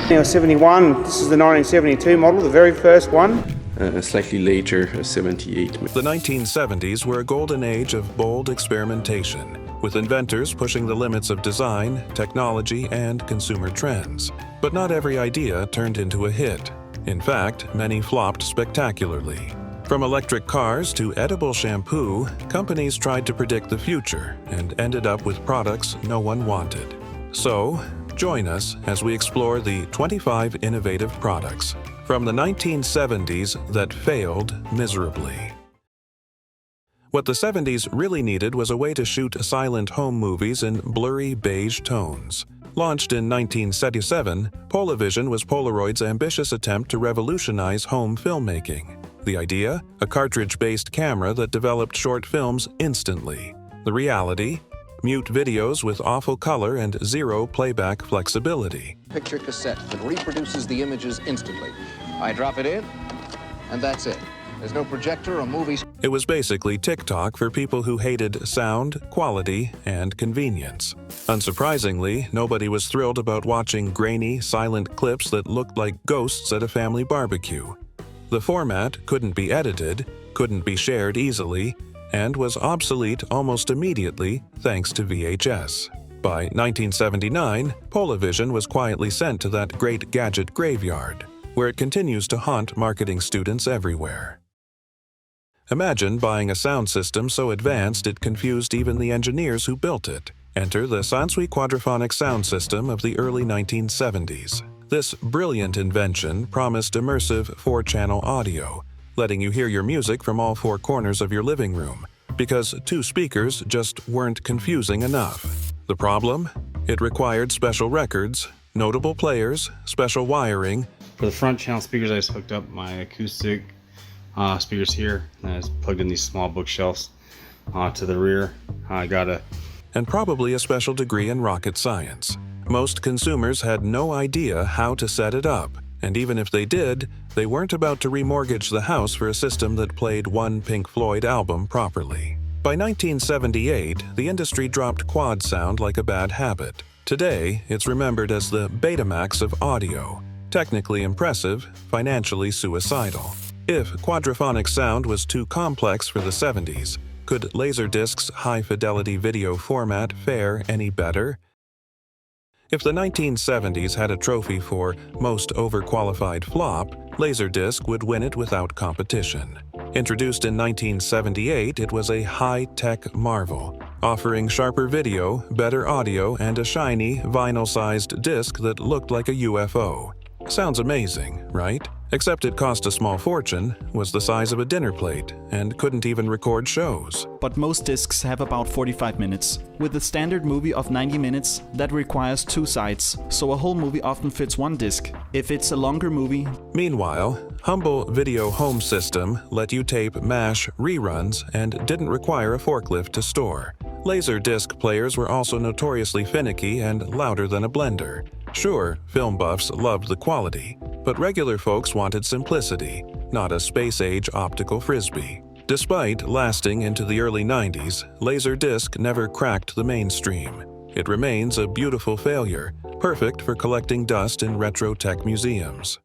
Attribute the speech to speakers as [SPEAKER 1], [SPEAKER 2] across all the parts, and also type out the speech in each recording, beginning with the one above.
[SPEAKER 1] Now 71, this is the 1972 model, the very first one.
[SPEAKER 2] Slightly later, 78.
[SPEAKER 3] The 1970s were a golden age of bold experimentation, with inventors pushing the limits of design, technology, and consumer trends. But not every idea turned into a hit. In fact, many flopped spectacularly. From electric cars to edible shampoo, companies tried to predict the future and ended up with products no one wanted. So, join us as we explore the 25 innovative products from the 1970s that failed miserably. What the 70s really needed was a way to shoot silent home movies in blurry beige tones. Launched in 1977, Polavision was Polaroid's ambitious attempt to revolutionize home filmmaking. The idea? A cartridge-based camera that developed short films instantly. The reality? Mute videos with awful color and zero playback flexibility.
[SPEAKER 4] Picture cassette that reproduces the images instantly. I drop it in, and that's it. There's no projector or movie.
[SPEAKER 3] It was basically TikTok for people who hated sound, quality, and convenience. Unsurprisingly, nobody was thrilled about watching grainy, silent clips that looked like ghosts at a family barbecue. The format couldn't be edited, couldn't be shared easily, and was obsolete almost immediately thanks to VHS. By 1979, Polavision was quietly sent to that great gadget graveyard, where it continues to haunt marketing students everywhere. Imagine buying a sound system so advanced it confused even the engineers who built it. Enter the Sansui quadraphonic sound system of the early 1970s. This brilliant invention promised immersive 4-channel audio, letting you hear your music from all 4 corners of your living room, because 2 speakers just weren't confusing enough. The problem? It required special records, notable players, special wiring.
[SPEAKER 5] For the front channel speakers, I just hooked up my acoustic speakers here, and I just plugged in these small bookshelves to the rear.
[SPEAKER 3] And probably a special degree in rocket science. Most consumers had no idea how to set it up, and even if they did, they weren't about to remortgage the house for a system that played one Pink Floyd album properly. By 1978, the industry dropped quad sound like a bad habit. Today, it's remembered as the Betamax of audio. Technically impressive, financially suicidal. If quadraphonic sound was too complex for the 70s, could Laserdisc's high-fidelity video format fare any better? If the 1970s had a trophy for most overqualified flop, Laserdisc would win it without competition. Introduced in 1978, it was a high-tech marvel, offering sharper video, better audio, and a shiny, vinyl-sized disc that looked like a UFO. Sounds amazing, right? Except it cost a small fortune, was the size of a dinner plate, and couldn't even record shows.
[SPEAKER 6] But most discs have about 45 minutes. With a standard movie of 90 minutes, that requires 2 sides, so a whole movie often fits 1 disc. If it's a longer movie...
[SPEAKER 3] Meanwhile, humble Video Home System let you tape MASH reruns and didn't require a forklift to store. Laserdisc players were also notoriously finicky and louder than a blender. Sure, film buffs loved the quality, but regular folks wanted simplicity, not a space-age optical frisbee. Despite lasting into the early 90s, Laserdisc never cracked the mainstream. It remains a beautiful failure, perfect for collecting dust in retro tech museums.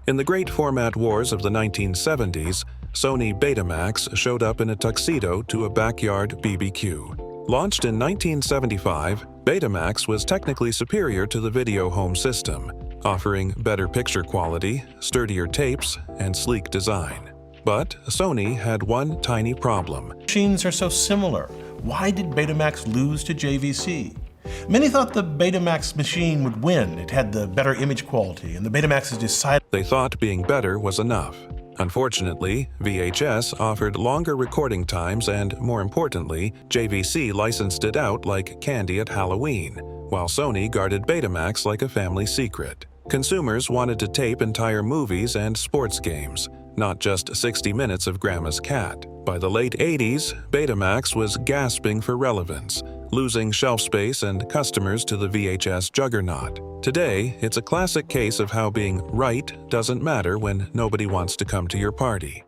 [SPEAKER 3] In the great format wars of the 1970s, Sony Betamax showed up in a tuxedo to a backyard BBQ. Launched in 1975, Betamax was technically superior to the Video Home System, offering better picture quality, sturdier tapes, and sleek design. But Sony had one tiny problem.
[SPEAKER 7] Machines are so similar. Why did Betamax lose to JVC? Many thought the Betamax machine would win. It had the better image quality, and the Betamaxes decided
[SPEAKER 3] They thought being better was enough. Unfortunately, VHS offered longer recording times and, more importantly, JVC licensed it out like candy at Halloween, while Sony guarded Betamax like a family secret. Consumers wanted to tape entire movies and sports games, not just 60 minutes of Grandma's Cat. By the late 80s, Betamax was gasping for relevance, losing shelf space and customers to the VHS juggernaut. Today, it's a classic case of how being right doesn't matter when nobody wants to come to your party.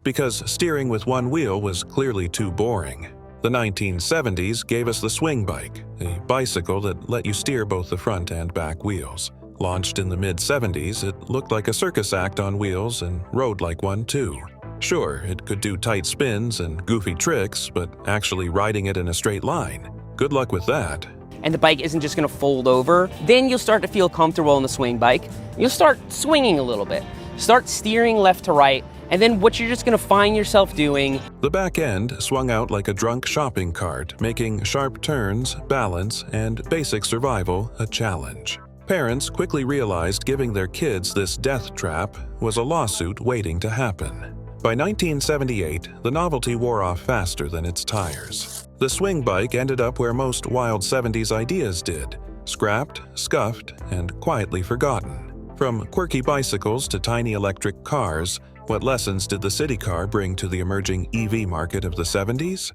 [SPEAKER 3] Because steering with one wheel was clearly too boring. The 1970s gave us the swing bike, a bicycle that let you steer both the front and back wheels. Launched in the mid-70s, it looked like a circus act on wheels and rode like one too. Sure, it could do tight spins and goofy tricks, but actually riding it in a straight line, good luck with that.
[SPEAKER 8] And the bike isn't just going to fold over. Then you'll start to feel comfortable on the swing bike. You'll start swinging a little bit. Start steering left to right, and then what you're just going to find yourself doing.
[SPEAKER 3] The back end swung out like a drunk shopping cart, making sharp turns, balance, and basic survival a challenge. Parents quickly realized giving their kids this death trap was a lawsuit waiting to happen. By 1978, the novelty wore off faster than its tires. The swing bike ended up where most wild 70s ideas did, scrapped, scuffed, and quietly forgotten. From quirky bicycles to tiny electric cars, what lessons did the city car bring to the emerging EV market of the 70s?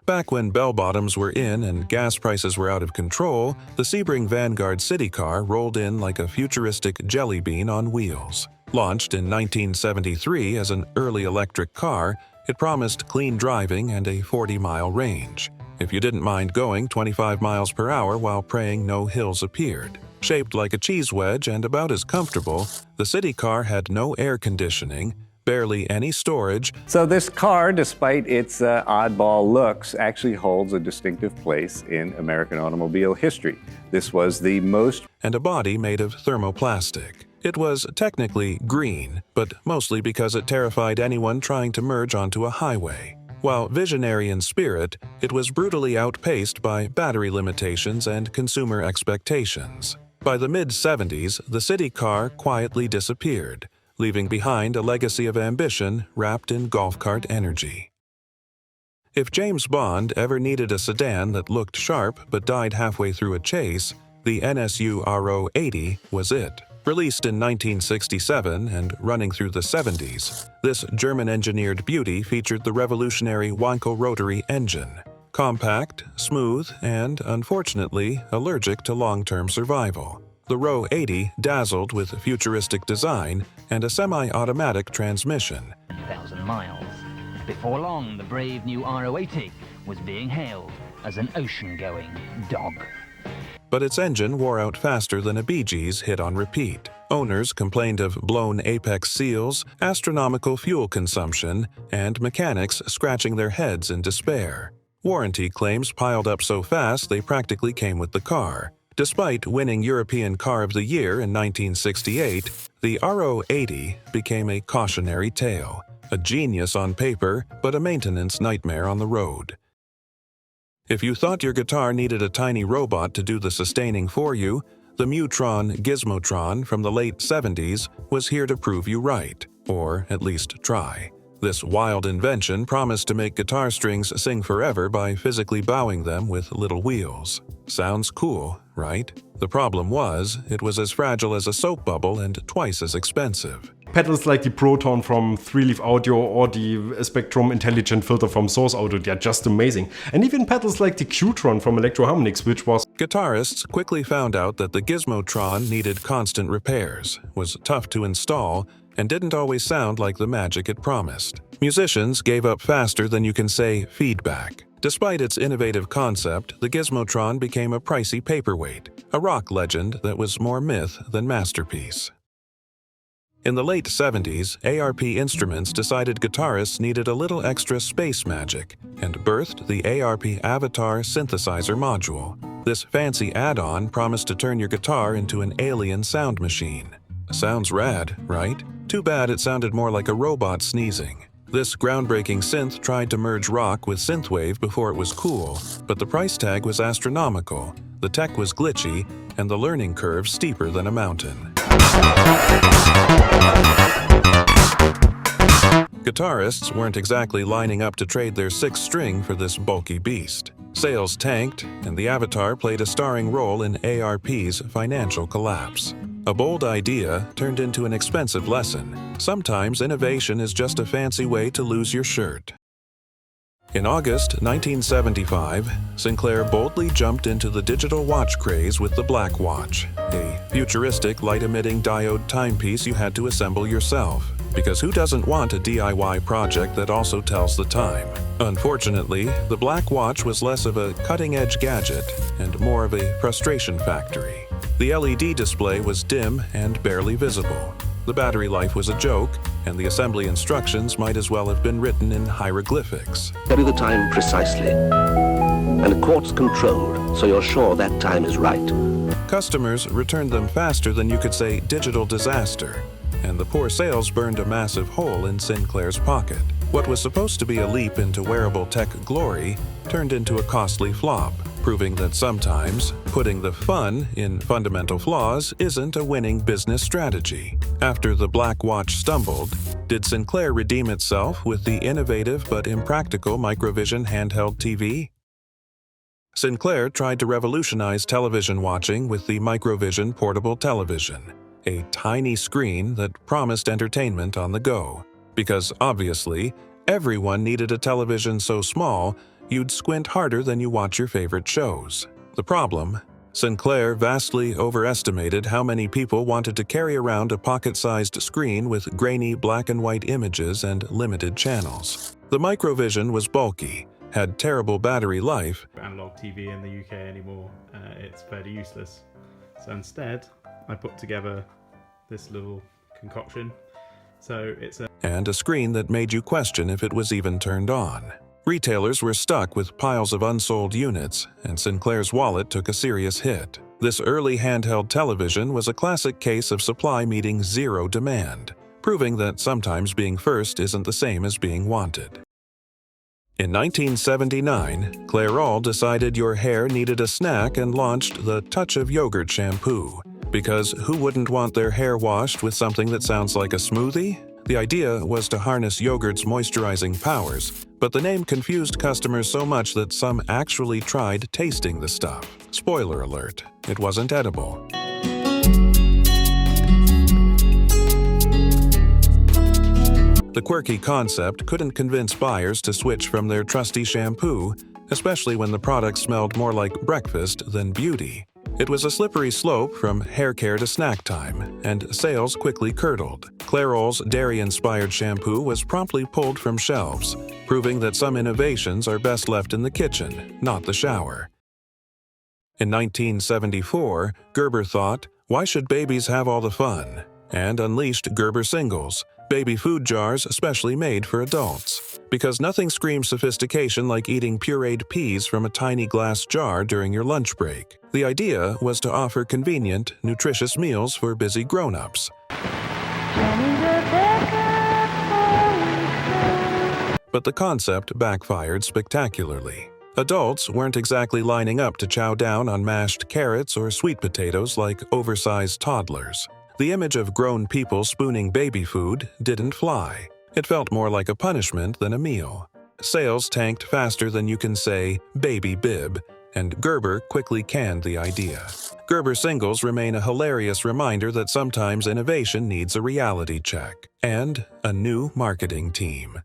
[SPEAKER 3] Back when bell-bottoms were in and gas prices were out of control, the Sebring Vanguard city car rolled in like a futuristic jelly bean on wheels. Launched in 1973 as an early electric car, it promised clean driving and a 40-mile range. If you didn't mind going 25 miles per hour while praying no hills appeared. Shaped like a cheese wedge and about as comfortable, the city car had no air conditioning, barely any storage.
[SPEAKER 9] So this car, despite its oddball looks, actually holds a distinctive place in American automobile history. This was the most...
[SPEAKER 3] and a body made of thermoplastic. It was technically green, but mostly because it terrified anyone trying to merge onto a highway. While visionary in spirit, it was brutally outpaced by battery limitations and consumer expectations. By the mid-70s, the city car quietly disappeared, leaving behind a legacy of ambition wrapped in golf cart energy. If James Bond ever needed a sedan that looked sharp but died halfway through a chase, the NSU RO80 was it. Released in 1967 and running through the 70s, this German-engineered beauty featured the revolutionary Wankel rotary engine. Compact, smooth, and, unfortunately, allergic to long-term survival. The RO80 dazzled with futuristic design and a semi-automatic transmission.
[SPEAKER 10] 1,000 miles. Before long, the brave new RO80 was being hailed as an ocean-going dog.
[SPEAKER 3] But its engine wore out faster than a Bee Gees hit on repeat. Owners complained of blown apex seals, astronomical fuel consumption, and mechanics scratching their heads in despair. Warranty claims piled up so fast they practically came with the car. Despite winning European Car of the Year in 1968, the RO80 became a cautionary tale. A genius on paper, but a maintenance nightmare on the road. If you thought your guitar needed a tiny robot to do the sustaining for you, the Mutron Gizmotron from the late 70s was here to prove you right, or at least try. This wild invention promised to make guitar strings sing forever by physically bowing them with little wheels. Sounds cool, right? The problem was, it was as fragile as a soap bubble and twice as expensive.
[SPEAKER 11] Pedals like the Proton from 3-Leaf Audio or the Spectrum Intelligent Filter from Source Audio, they are just amazing. And even pedals like the Qtron from Electro Harmonix, which was...
[SPEAKER 3] Guitarists quickly found out that the Gizmotron needed constant repairs, was tough to install, and didn't always sound like the magic it promised. Musicians gave up faster than you can say feedback. Despite its innovative concept, the Gizmotron became a pricey paperweight, a rock legend that was more myth than masterpiece. In the late 70s, ARP Instruments decided guitarists needed a little extra space magic and birthed the ARP Avatar synthesizer module. This fancy add-on promised to turn your guitar into an alien sound machine. Sounds rad, right? Too bad it sounded more like a robot sneezing. This groundbreaking synth tried to merge rock with synthwave before it was cool, but the price tag was astronomical, the tech was glitchy, and the learning curve steeper than a mountain. Guitarists weren't exactly lining up to trade their sixth string for this bulky beast. Sales tanked, and the Avatar played a starring role in ARP's financial collapse. A bold idea turned into an expensive lesson. Sometimes innovation is just a fancy way to lose your shirt. In August 1975, Sinclair boldly jumped into the digital watch craze with the Black Watch, a futuristic light-emitting diode timepiece you had to assemble yourself. because who doesn't want a DIY project that also tells the time? Unfortunately, the black watch was less of a cutting-edge gadget and more of a frustration factory. The LED display was dim and barely visible. The battery life was a joke, and the assembly instructions might as well have been written in hieroglyphics.
[SPEAKER 12] Tell you the time precisely. And the quartz controlled, so you're sure that time is right.
[SPEAKER 3] Customers returned them faster than you could say digital disaster, and the poor sales burned a massive hole in Sinclair's pocket. What was supposed to be a leap into wearable tech glory turned into a costly flop, proving that sometimes putting the fun in fundamental flaws isn't a winning business strategy. After the black watch stumbled, did Sinclair redeem itself with the innovative but impractical Microvision handheld TV? Sinclair tried to revolutionize television watching with the Microvision portable television, a tiny screen that promised entertainment on the go. Because obviously, everyone needed a television so small you'd squint harder than you watch your favorite shows. The problem? Sinclair vastly overestimated how many people wanted to carry around a pocket-sized screen with grainy black and white images and limited channels. The Microvision was bulky, had terrible battery life,
[SPEAKER 5] Analog TV in the UK anymore, it's fairly useless. So instead, I put together this little concoction. So it's
[SPEAKER 3] and a screen that made you question if it was even turned on. Retailers were stuck with piles of unsold units, and Sinclair's wallet took a serious hit. This early handheld television was a classic case of supply meeting zero demand, proving that sometimes being first isn't the same as being wanted. In 1979, Clairol decided your hair needed a snack and launched the Touch of Yogurt shampoo. Because who wouldn't want their hair washed with something that sounds like a smoothie? The idea was to harness yogurt's moisturizing powers, but the name confused customers so much that some actually tried tasting the stuff. Spoiler alert, it wasn't edible. The quirky concept couldn't convince buyers to switch from their trusty shampoo, especially when the product smelled more like breakfast than beauty. It was a slippery slope from hair care to snack time, and sales quickly curdled. Clairol's dairy-inspired shampoo was promptly pulled from shelves, proving that some innovations are best left in the kitchen, not the shower. In 1974, Gerber thought, why should babies have all the fun? And unleashed Gerber Singles, baby food jars specially made for adults. Because nothing screams sophistication like eating pureed peas from a tiny glass jar during your lunch break. The idea was to offer convenient, nutritious meals for busy grown-ups. But the concept backfired spectacularly. Adults weren't exactly lining up to chow down on mashed carrots or sweet potatoes like oversized toddlers. The image of grown people spooning baby food didn't fly. It felt more like a punishment than a meal. Sales tanked faster than you can say baby bib, and Gerber quickly canned the idea. Gerber Singles remain a hilarious reminder that sometimes innovation needs a reality check and a new marketing team.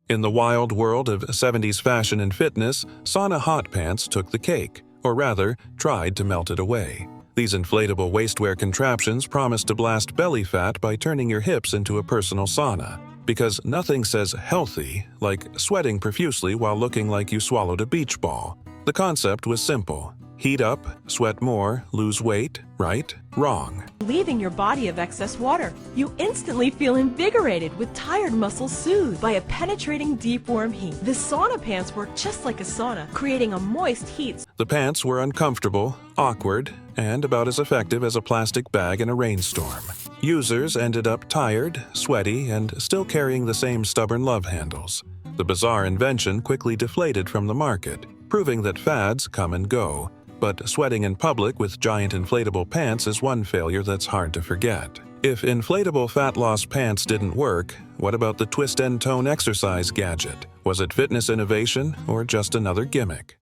[SPEAKER 3] In the wild world of 70s fashion and fitness, sauna hot pants took the cake, or rather, tried to melt it away. These inflatable waistwear contraptions promise to blast belly fat by turning your hips into a personal sauna. Because nothing says healthy like sweating profusely while looking like you swallowed a beach ball. The concept was simple. Heat up, sweat more, lose weight, right? Wrong.
[SPEAKER 13] Relieving your body of excess water. You instantly feel invigorated with tired muscles soothed by a penetrating deep warm heat. The sauna pants work just like a sauna, creating a moist heat.
[SPEAKER 3] The pants were uncomfortable, awkward, and about as effective as a plastic bag in a rainstorm. Users ended up tired, sweaty, and still carrying the same stubborn love handles. The bizarre invention quickly deflated from the market, proving that fads come and go. But sweating in public with giant inflatable pants is one failure that's hard to forget. If inflatable fat loss pants didn't work, what about the twist and tone exercise gadget? Was it fitness innovation or just another gimmick?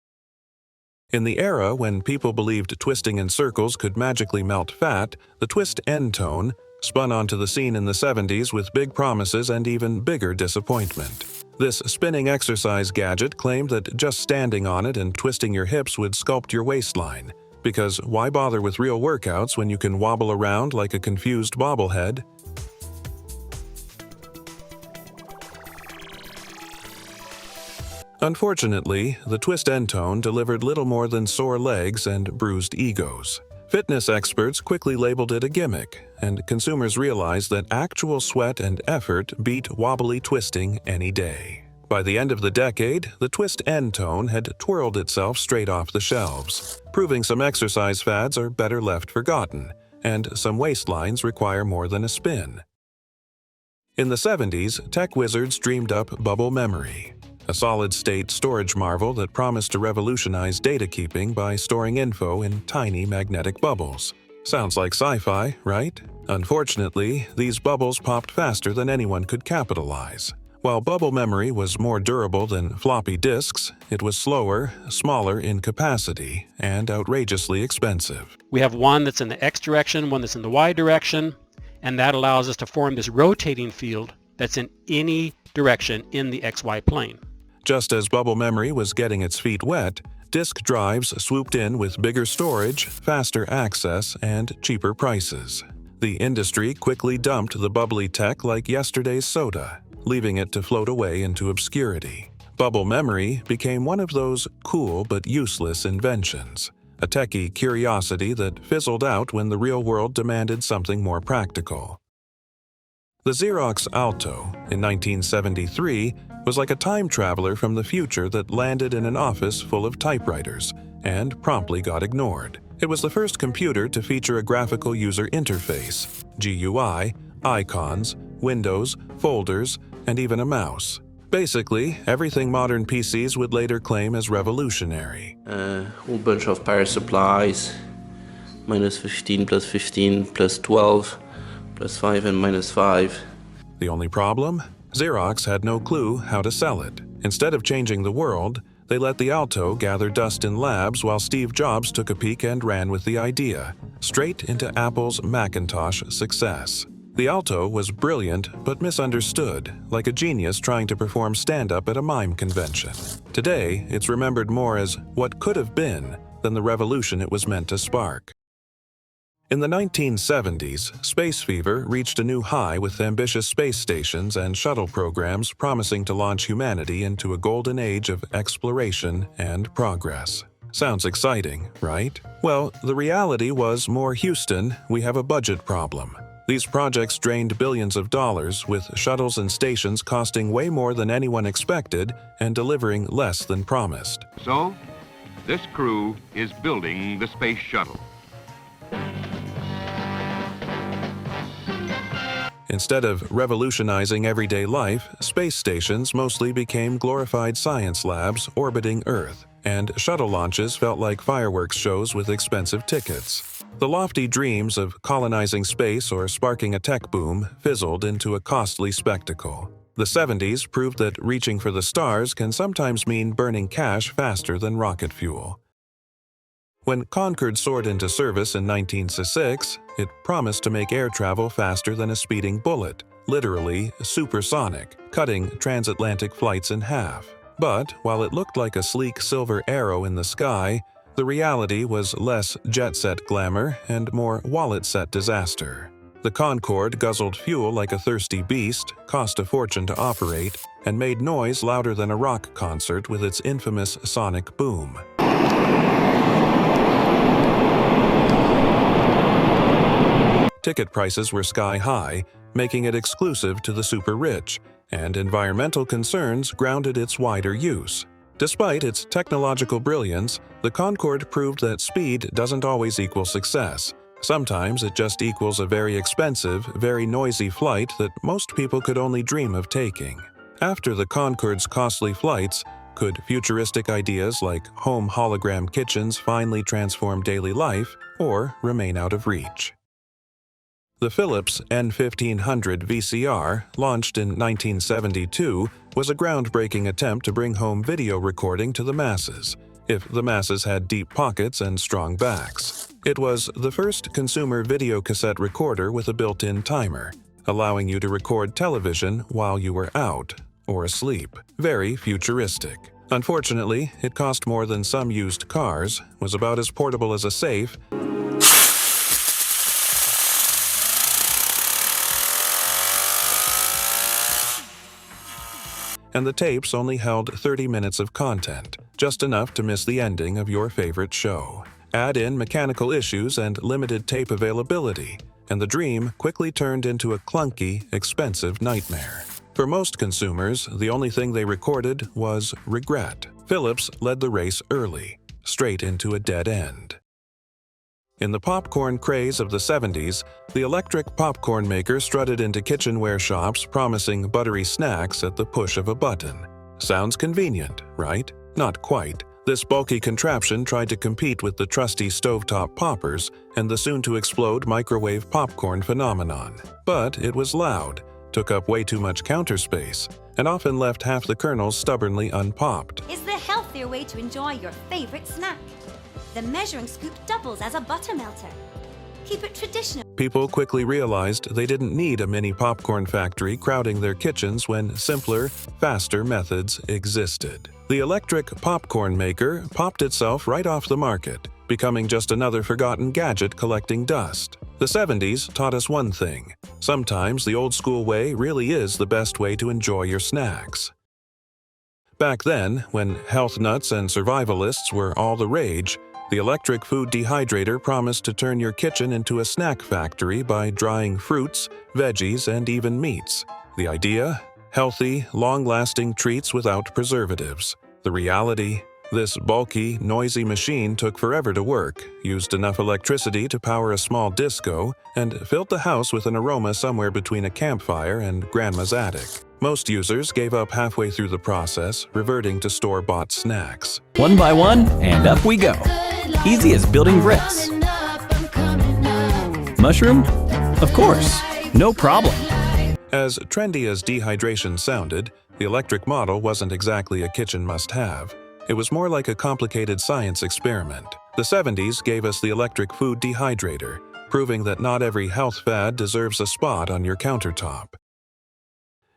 [SPEAKER 3] In the era when people believed twisting in circles could magically melt fat, the twist end tone spun onto the scene in the 70s with big promises and even bigger disappointment. This spinning exercise gadget claimed that just standing on it and twisting your hips would sculpt your waistline. Because why bother with real workouts when you can wobble around like a confused bobblehead? Unfortunately, the twist end tone delivered little more than sore legs and bruised egos. Fitness experts quickly labeled it a gimmick, and consumers realized that actual sweat and effort beat wobbly twisting any day. By the end of the decade, the twist end tone had twirled itself straight off the shelves, proving some exercise fads are better left forgotten, and some waistlines require more than a spin. In the 70s, tech wizards dreamed up bubble memory, a solid-state storage marvel that promised to revolutionize data keeping by storing info in tiny magnetic bubbles. Sounds like sci-fi, right? Unfortunately, these bubbles popped faster than anyone could capitalize. While bubble memory was more durable than floppy disks, it was slower, smaller in capacity, and outrageously expensive.
[SPEAKER 14] We have one that's in the X direction, one that's in the Y direction, and that allows us to form this rotating field that's in any direction in the XY plane.
[SPEAKER 3] Just as bubble memory was getting its feet wet, disk drives swooped in with bigger storage, faster access, and cheaper prices. The industry quickly dumped the bubbly tech like yesterday's soda, leaving it to float away into obscurity. Bubble memory became one of those cool but useless inventions, a techie curiosity that fizzled out when the real world demanded something more practical. The Xerox Alto, in 1973, was like a time traveler from the future that landed in an office full of typewriters and promptly got ignored. It was the first computer to feature a graphical user interface, GUI, icons, windows, folders, and even a mouse. Basically, everything modern PCs would later claim as revolutionary.
[SPEAKER 2] A whole bunch of power supplies, minus 15 plus 15 plus 12 plus 5 and minus 5.
[SPEAKER 3] The only problem? Xerox had no clue how to sell it. Instead of changing the world, they let the Alto gather dust in labs while Steve Jobs took a peek and ran with the idea, straight into Apple's Macintosh success. The Alto was brilliant but misunderstood, like a genius trying to perform stand-up at a mime convention. Today, it's remembered more as what could have been than the revolution it was meant to spark. In the 1970s, space fever reached a new high with ambitious space stations and shuttle programs promising to launch humanity into a golden age of exploration and progress. Sounds exciting, right? Well, the reality was more Houston, we have a budget problem. These projects drained billions of dollars, with shuttles and stations costing way more than anyone expected and delivering less than promised.
[SPEAKER 15] So, this crew is building the space shuttle.
[SPEAKER 3] Instead of revolutionizing everyday life, space stations mostly became glorified science labs orbiting Earth, and shuttle launches felt like fireworks shows with expensive tickets. The lofty dreams of colonizing space or sparking a tech boom fizzled into a costly spectacle. The 70s proved that reaching for the stars can sometimes mean burning cash faster than rocket fuel. When Concorde soared into service in 1906, it promised to make air travel faster than a speeding bullet, literally supersonic, cutting transatlantic flights in half. But while it looked like a sleek silver arrow in the sky, the reality was less jet-set glamour and more wallet-set disaster. The Concorde guzzled fuel like a thirsty beast, cost a fortune to operate, and made noise louder than a rock concert with its infamous sonic boom. Ticket prices were sky-high, making it exclusive to the super-rich, and environmental concerns grounded its wider use. Despite its technological brilliance, the Concorde proved that speed doesn't always equal success. Sometimes it just equals a very expensive, very noisy flight that most people could only dream of taking. After the Concorde's costly flights, could futuristic ideas like home hologram kitchens finally transform daily life, or remain out of reach? The Philips N1500 VCR, launched in 1972, was a groundbreaking attempt to bring home video recording to the masses, if the masses had deep pockets and strong backs. It was the first consumer video cassette recorder with a built-in timer, allowing you to record television while you were out or asleep. Very futuristic. Unfortunately, it cost more than some used cars, was about as portable as a safe, and the tapes only held 30 minutes of content, just enough to miss the ending of your favorite show. Add in mechanical issues and limited tape availability, and the dream quickly turned into a clunky, expensive nightmare. For most consumers, the only thing they recorded was regret. Philips led the race early, straight into a dead end. In the popcorn craze of the 70s, the electric popcorn maker strutted into kitchenware shops promising buttery snacks at the push of a button. Sounds convenient, right? Not quite. This bulky contraption tried to compete with the trusty stovetop poppers and the soon-to-explode microwave popcorn phenomenon. But it was loud, took up way too much counter space, and often left half the kernels stubbornly unpopped.
[SPEAKER 16] Is there a healthier way to enjoy your favorite snack? The measuring scoop doubles as a butter melter. Keep it traditional.
[SPEAKER 3] People quickly realized they didn't need a mini popcorn factory crowding their kitchens when simpler, faster methods existed. The electric popcorn maker popped itself right off the market, becoming just another forgotten gadget collecting dust. The 70s taught us one thing: sometimes the old-school way really is the best way to enjoy your snacks. Back then, when health nuts and survivalists were all the rage, the electric food dehydrator promised to turn your kitchen into a snack factory by drying fruits, veggies, and even meats. The idea? Healthy, long-lasting treats without preservatives. The reality? This bulky, noisy machine took forever to work, used enough electricity to power a small disco, and filled the house with an aroma somewhere between a campfire and grandma's attic. Most users gave up halfway through the process, reverting to store-bought snacks.
[SPEAKER 17] One by one, and up we go. Easy as building bricks. Mushroom? Of course, no problem.
[SPEAKER 3] As trendy as dehydration sounded, the electric model wasn't exactly a kitchen must-have. It was more like a complicated science experiment. The 70s gave us the electric food dehydrator, proving that not every health fad deserves a spot on your countertop.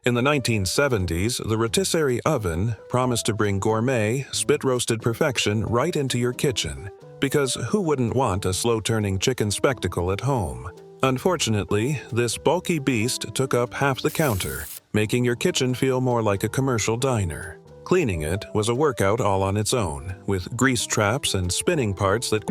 [SPEAKER 3] In the 1970s, the rotisserie oven promised to bring gourmet, spit-roasted perfection right into your kitchen, because who wouldn't want a slow-turning chicken spectacle at home? Unfortunately, this bulky beast took up half the counter, making your kitchen feel more like a commercial diner. Cleaning it was a workout all on its own, with grease traps and spinning parts that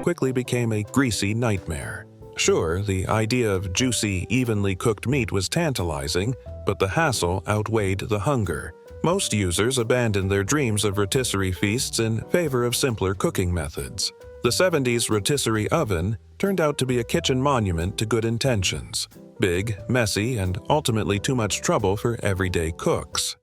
[SPEAKER 3] quickly became a greasy nightmare. Sure, the idea of juicy, evenly cooked meat was tantalizing, but the hassle outweighed the hunger. Most users abandoned their dreams of rotisserie feasts in favor of simpler cooking methods. The 70s rotisserie oven turned out to be a kitchen monument to good intentions. Big, messy, and ultimately too much trouble for everyday cooks.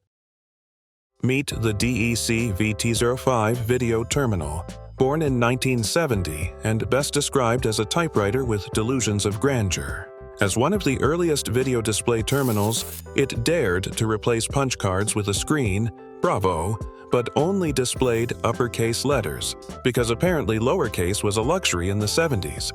[SPEAKER 3] Meet the DEC VT05 video terminal. Born in 1970 and best described as a typewriter with delusions of grandeur. As one of the earliest video display terminals, it dared to replace punch cards with a screen, bravo, but only displayed uppercase letters, because apparently lowercase was a luxury in the 70s.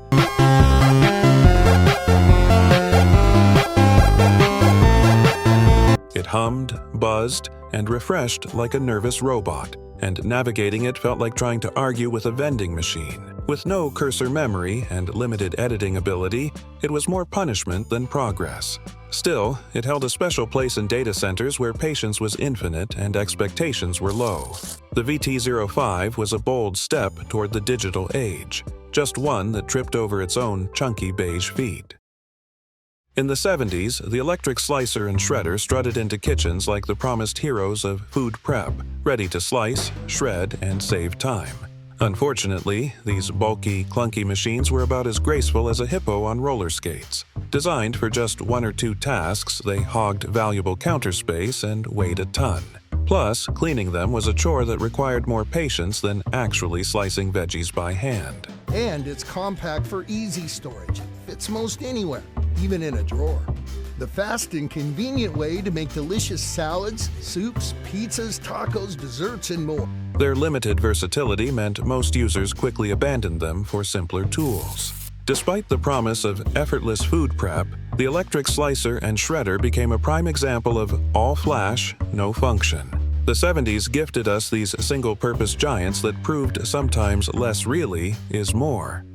[SPEAKER 3] It hummed, buzzed, and refreshed like a nervous robot, and navigating it felt like trying to argue with a vending machine. With no cursor memory and limited editing ability, it was more punishment than progress. Still, it held a special place in data centers where patience was infinite and expectations were low. The VT05 was a bold step toward the digital age, just one that tripped over its own chunky beige feet. In the 70s, the electric slicer and shredder strutted into kitchens like the promised heroes of food prep, ready to slice, shred, and save time. Unfortunately, these bulky, clunky machines were about as graceful as a hippo on roller skates. Designed for just one or two tasks, they hogged valuable counter space and weighed a ton. Plus, cleaning them was a chore that required more patience than actually slicing veggies by hand.
[SPEAKER 18] And it's compact for easy storage. Fits most anywhere, even in a drawer. The fast and convenient way to make delicious salads, soups, pizzas, tacos, desserts, and more.
[SPEAKER 3] Their limited versatility meant most users quickly abandoned them for simpler tools. Despite the promise of effortless food prep, the electric slicer and shredder became a prime example of all flash, no function. The 70s gifted us these single-purpose giants that proved sometimes less really is more.